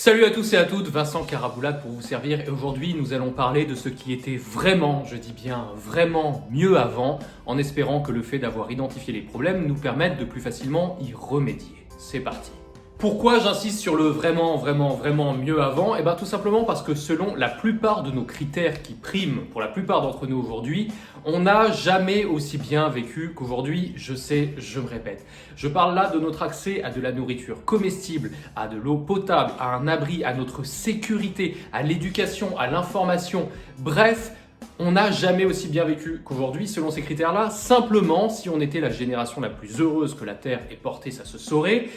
Salut à tous et à toutes, Vincent Caraboulade pour vous servir et aujourd'hui nous allons parler de ce qui était vraiment, je dis bien vraiment mieux avant, en espérant que le fait d'avoir identifié les problèmes nous permette de plus facilement y remédier. C'est parti. Pourquoi j'insiste sur le vraiment mieux avant? Eh bien tout simplement parce que selon la plupart de nos critères qui priment pour la plupart d'entre nous aujourd'hui, on n'a jamais aussi bien vécu qu'aujourd'hui, je sais, je me répète. Je parle là de notre accès à de la nourriture comestible, à de l'eau potable, à un abri, à notre sécurité, à l'éducation, à l'information, bref, on n'a jamais aussi bien vécu qu'aujourd'hui selon ces critères-là. Simplement, si on était la génération la plus heureuse que la Terre ait portée, ça se saurait.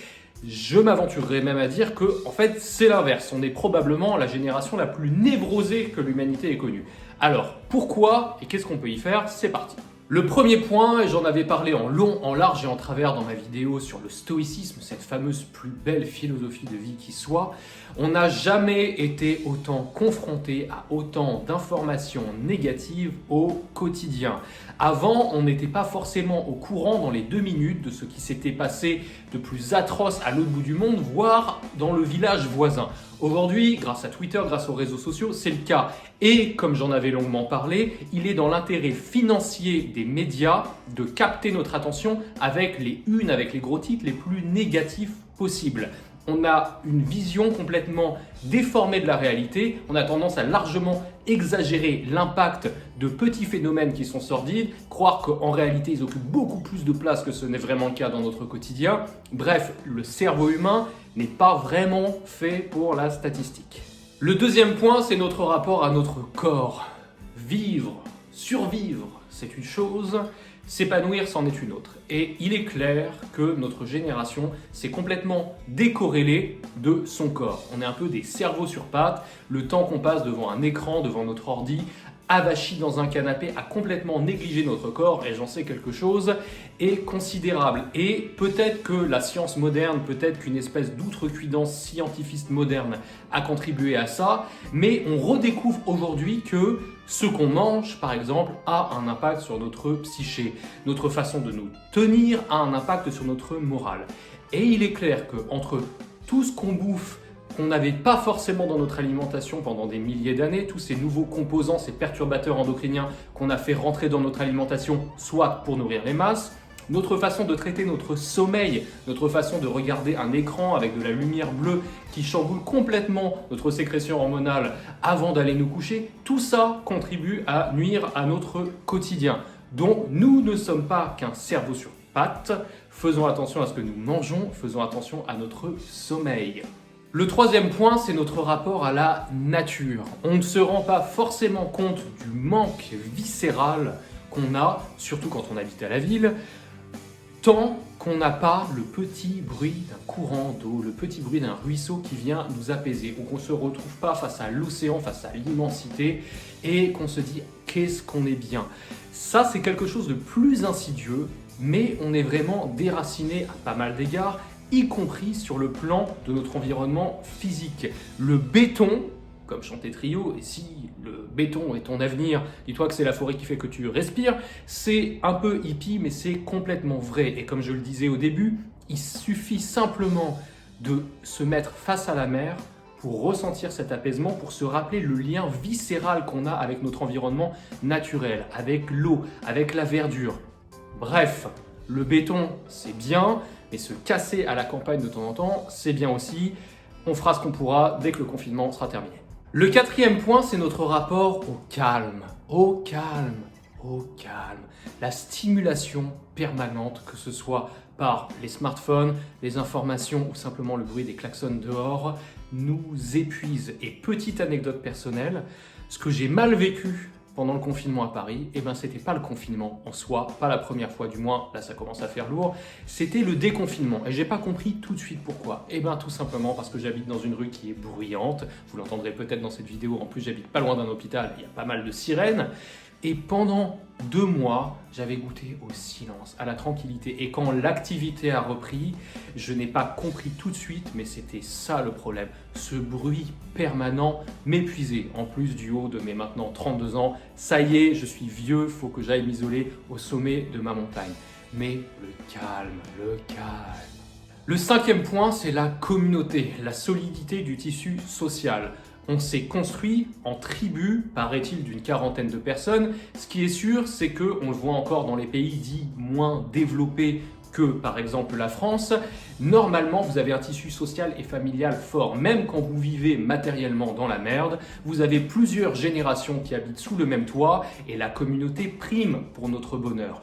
Je m'aventurerais même à dire que, en fait, c'est l'inverse. On est probablement la génération la plus névrosée que l'humanité ait connue. Alors, pourquoi et qu'est-ce qu'on peut y faire? C'est parti. Le premier point, et j'en avais parlé en long, en large et en travers dans ma vidéo sur le stoïcisme, cette fameuse plus belle philosophie de vie qui soit, on n'a jamais été autant confronté à autant d'informations négatives au quotidien. Avant, on n'était pas forcément au courant dans les 2 minutes de ce qui s'était passé de plus atroce à l'autre bout du monde, voire dans le village voisin. Aujourd'hui, grâce à Twitter, grâce aux réseaux sociaux, c'est le cas. Et comme j'en avais longuement parlé, il est dans l'intérêt financier des médias de capter notre attention avec les unes, avec les gros titres les plus négatifs possibles. On a une vision complètement déformée de la réalité, on a tendance à largement exagérer l'impact de petits phénomènes qui sont sordides, croire qu'en réalité ils occupent beaucoup plus de place que ce n'est vraiment le cas dans notre quotidien. Bref, le cerveau humain n'est pas vraiment fait pour la statistique. Le deuxième point, c'est notre rapport à notre corps. Vivre, survivre, c'est une chose. S'épanouir, c'en est une autre. Et il est clair que notre génération s'est complètement décorrélée de son corps. On est un peu des cerveaux sur pattes. Le temps qu'on passe devant un écran, devant notre ordi, avachi dans un canapé, à complètement négliger notre corps, et j'en sais quelque chose, est considérable. Et peut-être que la science moderne, peut-être qu'une espèce d'outrecuidance scientifique moderne a contribué à ça, mais on redécouvre aujourd'hui que ce qu'on mange, par exemple, a un impact sur notre psyché. Notre façon de nous tenir a un impact sur notre morale. Et il est clair qu'entre tout ce qu'on bouffe, qu'on n'avait pas forcément dans notre alimentation pendant des milliers d'années, tous ces nouveaux composants, ces perturbateurs endocriniens qu'on a fait rentrer dans notre alimentation, soit pour nourrir les masses, notre façon de traiter notre sommeil, notre façon de regarder un écran avec de la lumière bleue qui chamboule complètement notre sécrétion hormonale avant d'aller nous coucher, tout ça contribue à nuire à notre quotidien. Donc nous ne sommes pas qu'un cerveau sur pattes, faisons attention à ce que nous mangeons, faisons attention à notre sommeil. Le troisième point, c'est notre rapport à la nature. On ne se rend pas forcément compte du manque viscéral qu'on a, surtout quand on habite à la ville, tant qu'on n'a pas le petit bruit d'un courant d'eau, le petit bruit d'un ruisseau qui vient nous apaiser, ou qu'on ne se retrouve pas face à l'océan, face à l'immensité, et qu'on se dit « qu'est-ce qu'on est bien ?» Ça, c'est quelque chose de plus insidieux, mais on est vraiment déraciné à pas mal d'égards, y compris sur le plan de notre environnement physique. Le béton, comme chantait Trio, et si le béton est ton avenir, dis-toi que c'est la forêt qui fait que tu respires, c'est un peu hippie, mais c'est complètement vrai. Et comme je le disais au début, il suffit simplement de se mettre face à la mer pour ressentir cet apaisement, pour se rappeler le lien viscéral qu'on a avec notre environnement naturel, avec l'eau, avec la verdure. Bref, le béton, c'est bien, mais se casser à la campagne de temps en temps, c'est bien aussi. On fera ce qu'on pourra dès que le confinement sera terminé. Le quatrième point, c'est notre rapport au calme. Au calme, au calme. La stimulation permanente, que ce soit par les smartphones, les informations ou simplement le bruit des klaxons dehors, nous épuise. Et petite anecdote personnelle, ce que j'ai mal vécu pendant le confinement à Paris, eh ben c'était pas le confinement en soi, pas la première fois du moins, là ça commence à faire lourd, c'était le déconfinement. Et j'ai pas compris tout de suite pourquoi. Eh ben tout simplement parce que j'habite dans une rue qui est bruyante, vous l'entendrez peut-être dans cette vidéo, en plus j'habite pas loin d'un hôpital, il y a pas mal de sirènes. Et pendant 2 mois, j'avais goûté au silence, à la tranquillité. Et quand l'activité a repris, je n'ai pas compris tout de suite, mais c'était ça le problème. Ce bruit permanent m'épuisait. En plus du haut de mes maintenant 32 ans, ça y est, je suis vieux, faut que j'aille m'isoler au sommet de ma montagne. Mais le calme, le calme. Le cinquième point, c'est la communauté, la solidité du tissu social. On s'est construit en tribu, paraît-il, d'une quarantaine de personnes. Ce qui est sûr, c'est que, on le voit encore dans les pays dits moins développés que par exemple la France, normalement vous avez un tissu social et familial fort. Même quand vous vivez matériellement dans la merde, vous avez plusieurs générations qui habitent sous le même toit et la communauté prime pour notre bonheur.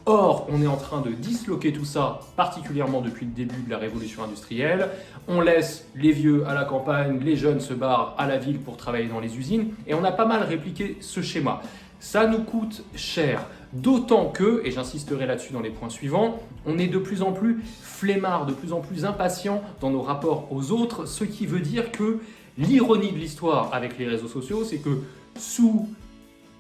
Or, on est en train de disloquer tout ça, particulièrement depuis le début de la révolution industrielle. On laisse les vieux à la campagne, les jeunes se barrent à la ville pour travailler dans les usines, et on a pas mal répliqué ce schéma. Ça nous coûte cher, d'autant que, et j'insisterai là-dessus dans les points suivants, on est de plus en plus flemmard, de plus en plus impatient dans nos rapports aux autres, ce qui veut dire que l'ironie de l'histoire avec les réseaux sociaux, c'est que sous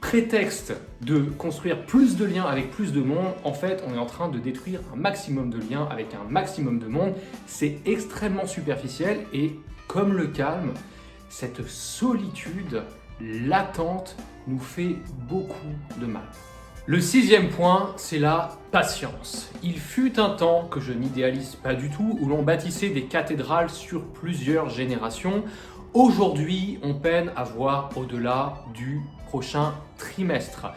prétexte de construire plus de liens avec plus de monde, en fait, on est en train de détruire un maximum de liens avec un maximum de monde. C'est extrêmement superficiel et, comme le calme, cette solitude latente nous fait beaucoup de mal. Le sixième point, c'est la patience. Il fut un temps que je n'idéalise pas du tout, où l'on bâtissait des cathédrales sur plusieurs générations. Aujourd'hui, on peine à voir au-delà du prochain trimestre.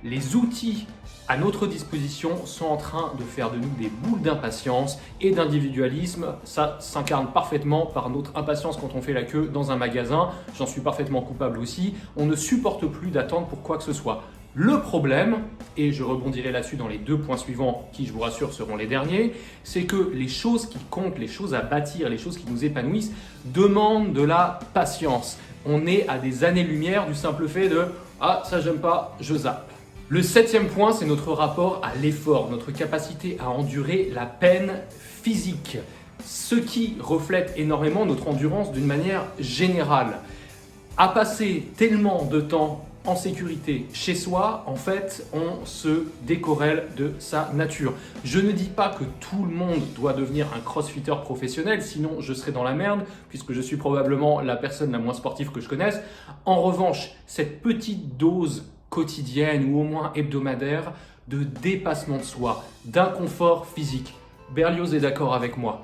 Les outils à notre disposition sont en train de faire de nous des boules d'impatience et d'individualisme. Ça s'incarne parfaitement par notre impatience quand on fait la queue dans un magasin. J'en suis parfaitement coupable aussi. On ne supporte plus d'attendre pour quoi que ce soit. Le problème, et je rebondirai là-dessus dans les deux points suivants qui, je vous rassure, seront les derniers, c'est que les choses qui comptent, les choses à bâtir, les choses qui nous épanouissent, demandent de la patience. On est à des années-lumière du simple fait de « Ah, ça j'aime pas, je zappe ». Le septième point, c'est notre rapport à l'effort, notre capacité à endurer la peine physique, ce qui reflète énormément notre endurance d'une manière générale. À passer tellement de temps en sécurité chez soi, en fait, on se décorrèle de sa nature. Je ne dis pas que tout le monde doit devenir un crossfitter professionnel, sinon je serais dans la merde, puisque je suis probablement la personne la moins sportive que je connaisse. En revanche, cette petite dose quotidienne ou au moins hebdomadaire de dépassement de soi, d'inconfort physique, Berlioz est d'accord avec moi.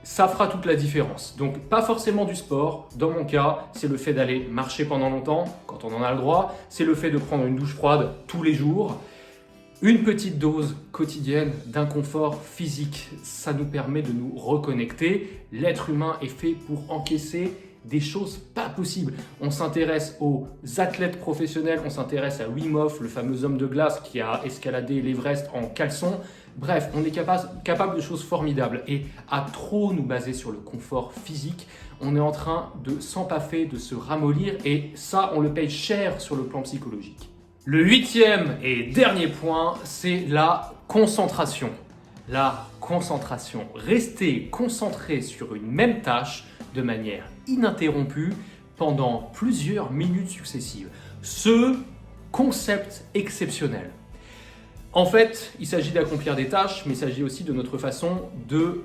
Ça fera toute la différence. Donc pas forcément du sport, dans mon cas, c'est le fait d'aller marcher pendant longtemps, quand on en a le droit, c'est le fait de prendre une douche froide tous les jours. Une petite dose quotidienne d'inconfort physique, ça nous permet de nous reconnecter. L'être humain est fait pour encaisser des choses pas possibles. On s'intéresse aux athlètes professionnels, on s'intéresse à Wim Hof, le fameux homme de glace qui a escaladé l'Everest en caleçon. Bref, on est capable de choses formidables et à trop nous baser sur le confort physique, on est en train de s'empaffer, de se ramollir et ça, on le paye cher sur le plan psychologique. Le huitième et dernier point, c'est la concentration. La concentration. Rester concentré sur une même tâche de manière ininterrompue pendant plusieurs minutes successives. Ce concept exceptionnel. En fait, il s'agit d'accomplir des tâches, mais il s'agit aussi de notre façon de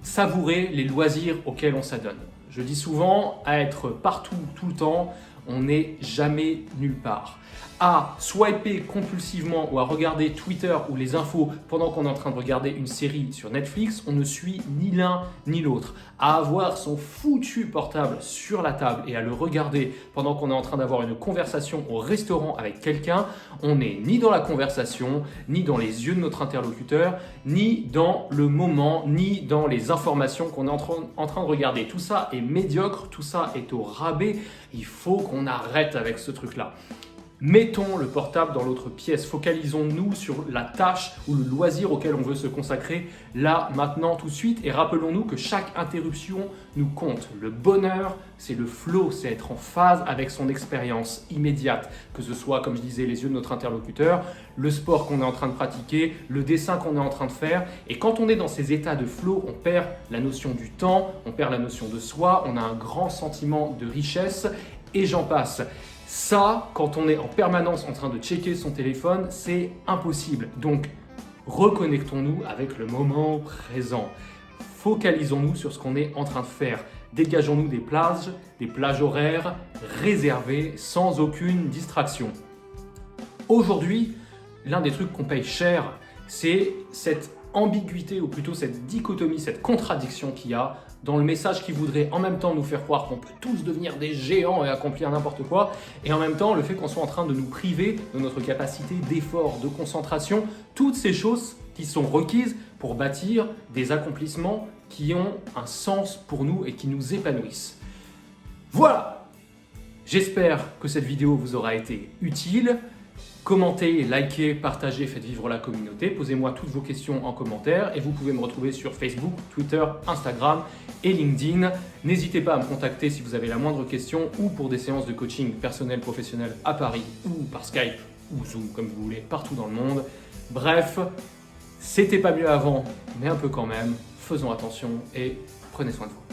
savourer les loisirs auxquels on s'adonne. Je dis souvent, à être partout, tout le temps, on n'est jamais nulle part. À swiper compulsivement ou à regarder Twitter ou les infos pendant qu'on est en train de regarder une série sur Netflix, on ne suit ni l'un ni l'autre. À avoir son foutu portable sur la table et à le regarder pendant qu'on est en train d'avoir une conversation au restaurant avec quelqu'un, on n'est ni dans la conversation, ni dans les yeux de notre interlocuteur, ni dans le moment, ni dans les informations qu'on est en train de regarder. Tout ça est médiocre, tout ça est au rabais. Il faut qu'on arrête avec ce truc-là. Mettons le portable dans l'autre pièce, focalisons-nous sur la tâche ou le loisir auquel on veut se consacrer là, maintenant, tout de suite et rappelons-nous que chaque interruption nous compte. Le bonheur, c'est le flow, c'est être en phase avec son expérience immédiate, que ce soit, comme je disais, les yeux de notre interlocuteur, le sport qu'on est en train de pratiquer, le dessin qu'on est en train de faire et quand on est dans ces états de flow, on perd la notion du temps, on perd la notion de soi, on a un grand sentiment de richesse et j'en passe. Ça, quand on est en permanence en train de checker son téléphone, c'est impossible. Donc, reconnectons-nous avec le moment présent. Focalisons-nous sur ce qu'on est en train de faire. Dégageons-nous des plages horaires réservées sans aucune distraction. Aujourd'hui, l'un des trucs qu'on paye cher, c'est cette ambiguïté, ou plutôt cette dichotomie, cette contradiction qu'il y a dans le message qui voudrait en même temps nous faire croire qu'on peut tous devenir des géants et accomplir n'importe quoi, et en même temps le fait qu'on soit en train de nous priver de notre capacité d'effort, de concentration, toutes ces choses qui sont requises pour bâtir des accomplissements qui ont un sens pour nous et qui nous épanouissent. Voilà! J'espère que cette vidéo vous aura été utile. Commentez, likez, partagez, faites vivre la communauté. Posez-moi toutes vos questions en commentaire et vous pouvez me retrouver sur Facebook, Twitter, Instagram et LinkedIn. N'hésitez pas à me contacter si vous avez la moindre question ou pour des séances de coaching personnel, professionnel à Paris ou par Skype ou Zoom, comme vous voulez, partout dans le monde. Bref, c'était pas mieux avant, mais un peu quand même. Faisons attention et prenez soin de vous.